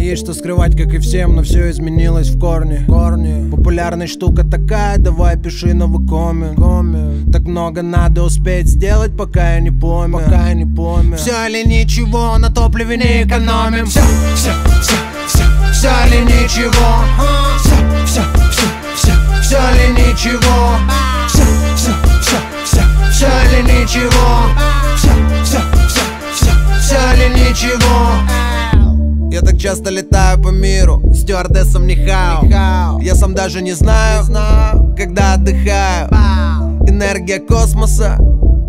есть что скрывать, как и всем, но все изменилось в корне. Популярная штука такая, давай пиши новый коммент. Так много надо успеть сделать, пока я не помер. Все или ничего, на топливе не экономим. Все или ничего. Все или ничего. Все или ничего. Все или ничего. Я так часто летаю по миру, стюардессом не хау. Я сам даже не знаю, когда отдыхаю. Энергия космоса,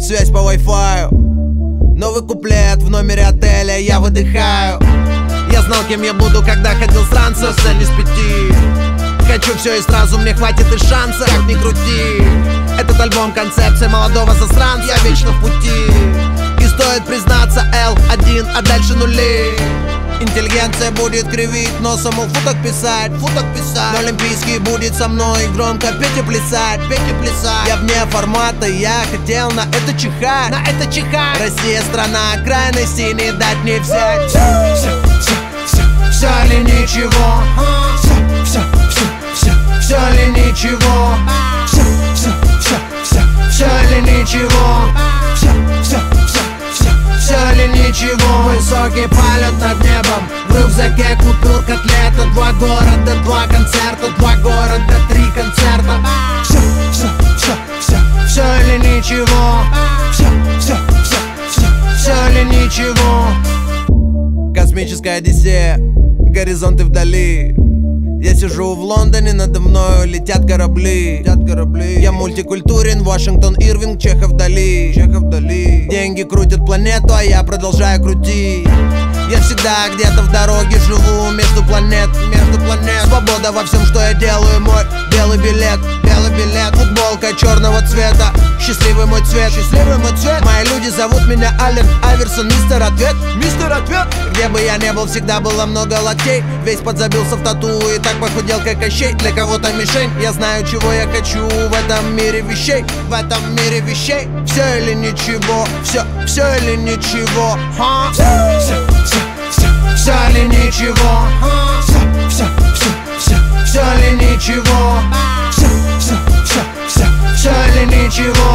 связь по Wi-Fi. Новый куплет в номере отеля, я выдыхаю. Я знал, кем я буду, когда ходил с ранца. Цель не с 5. Хочу все и сразу, мне хватит и шанса. Как ни крути, этот альбом концепция молодого засранца. Я вечно в пути, и стоит признаться, L1, а дальше нули. Интеллигенция будет кривить носом, футок писать. Но олимпийский будет со мной громко петь и плясать. Я вне формата, я хотел на это чихать. Россия страна крайностей, не дать не взять. Все или ничего. Все или ничего. Все или ничего. Все или ничего. Высокий полет над небом, в рюкзаке купил котлета. 2 города, 2 концерта, 2 города, 3 концерта. Все или ничего. Все или ничего. Космическая одиссея, горизонты вдали. Я сижу в Лондоне, надо мною летят корабли. Я мультикультурен, Вашингтон, Ирвинг, Чехов, Дали. Деньги крутят планету, а я продолжаю крутить. Я всегда где-то в дороге живу между планет. Свобода во всем, что я делаю, мой белый билет. Футболка черного цвета, счастливый мой цвет. Мои люди зовут меня Аллен Айверсон, мистер Ответ. Где бы я не был, всегда было много локтей. Весь подзабился в тату и так похудел, как Кощей. Для кого-то мишень, я знаю, чего я хочу в этом мире вещей. Все или ничего. Все или ничего. Все или ничего. Все или ничего. Все или ничего.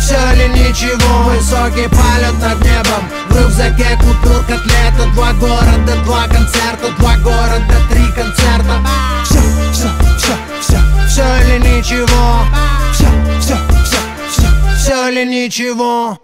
Все или ничего. Высокий полет над небом, в рюкзаке купил котлета. 2 города, 2 концерта, 2 города, 3 концерта. Все или ничего. Все или ничего.